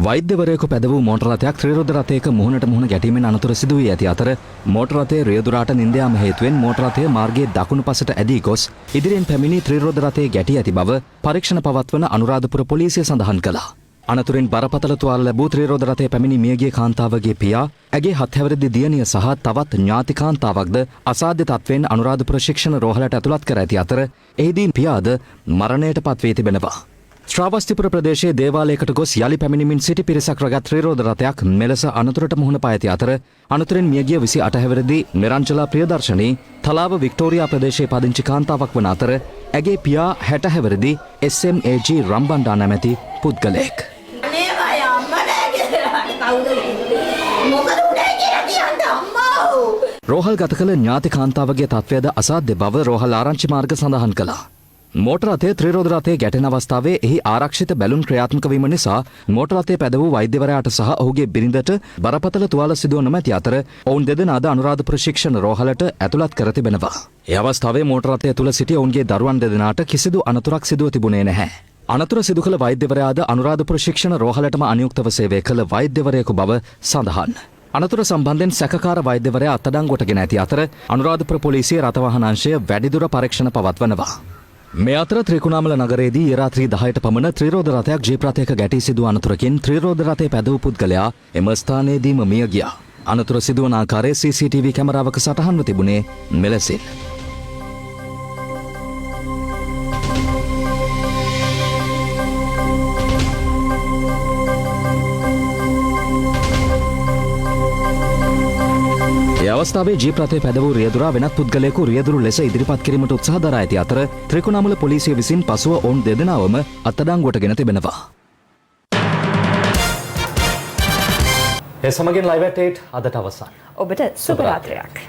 වෛද්‍යවරයෙකු පැද වූ මෝටර රථයක් ත්‍රිරෝද රථයක මුහුණට මුහුණ ගැටීමෙන් අනතුර සිදු වී ඇති අතර මෝටර රථයේ රියදුරාට නින්ද යාම හේතුවෙන් මෝටර රථය මාර්ගයේ දකුණු පසට ඇදී ගොස් ඉදිරියෙන් පැමිණි ත්‍රිරෝද රථයේ ගැටී ඇති බව පරීක්ෂණ පවත්වන අනුරාධපුර පොලිසිය සඳහන් කළා. අනතුරින් බරපතල තුවාල ලැබූ ත්‍රිරෝද රථයේ පැමිණි මියගිය කාන්තාවගේ පියා, ඇගේ 7 හැවිරිදි දියණිය සහ තවත් ඥාති කාන්තාවක්ද අසාධ්‍ය තත්වයෙන් අනුරාධපුර ශික්ෂණ රෝහලට ඇතුළත් කර ඇති අතර එහිදී පියාද මරණයට පත් වී තිබෙනවා. ශ්‍රාවස්තිපුර ප්‍රදේශයේ දේවාලයකට ගොස් යලි පැමිණෙමින් සිටි පිරිසක් රැගත් ත්‍රිරෝද රථයක් මෙලෙස අනතුරට මුහුණ පා ඇති අතර අනතුරින් මියගිය 28 හැවිරිදි නිරංජලා ප්‍රියදර්ශනී තලාව වික්ටෝරියා ප්‍රදේශයේ පදිංචි කාන්තාවක් වන අතර ඇගේ පියා 60 හැවිරිදි SMAG රම්බණ්ඩා නැමැති පුද්ගලයෙක්. රෝහල් ගත කළ ඥාති කාන්තාවගේ තත්ත්වයද අසාධ්‍ය බව රෝහල් ආරංචි මාර්ග සඳහන් කළා. මෝටර රථය ත්‍රිරෝද රථයේ ගැටෙන අවස්ථාවේ එහි ආරක්ෂිත බැලුන් ක්‍රියාත්මක වීම නිසා මෝටර රථයේ පැද වූ වෛද්‍යවරයාට සහ ඔහුගේ බිරිඳට බරපතල තුවාල සිදුව නොමැති අතර ඔවුන් දෙදෙනාද අනුරාධපුර ශික්ෂණ රෝහලට ඇතුළත් කර තිබෙනවා. ඒ අවස්ථාවේ මෝටර රථය තුල සිටි ඔවුන්ගේ දරුවන් දෙදෙනාට කිසිදු අනතුරක් සිදුව තිබුණේ නැහැ. අනතුර සිදු කළ වෛද්‍යවරයාද අනුරාධපුර ශික්ෂණ රෝහලටම අනියුක්තව සේවය කළ වෛද්‍යවරයෙකු බව සඳහන්. අනතුර සම්බන්ධයෙන් සැකකාර වෛද්‍යවරයා අත්අඩංගුවට ගෙන ඇති අතර අනුරාධපුර පොලිසිය රථවාහන අංශය වැඩිදුර පරීක්ෂණ පවත්වනවා. මේ අතර ත්‍රිකුණාමල නගරයේදී රාත්‍රී 10ට පමණ ත්‍රිරෝද රථයක් ජීප් රථයක ගැටී සිදුව අනතුරකින් ත්‍රිරෝද රථයේ පැද වූ පුද්ගලයා එම ස්ථානයේදීම මිය ගියා. අනතුර සිදුවන ආකාරයේ CCTV කැමරාවක සටහන්ව තිබුණේ මෙලෙසින්. අවස්ථාවේ ජීප් රථය පැද වූ රියදුරා වෙනත් පුද්ගලයෙකු රියදුරු ලෙස ඉදිරිපත් කිරීමට උත්සාහ දරා ඇති අතර ත්‍රිකුණාමල පොලිසිය විසින් පසුව ඔවුන් දෙදෙනාවම අත්අඩංගුවට ගෙන තිබෙනවා. ඒ සමගින් ලයිව් ඇට් 8 අදට අවසන්. ඔබට සුබ රාත්‍රියක්.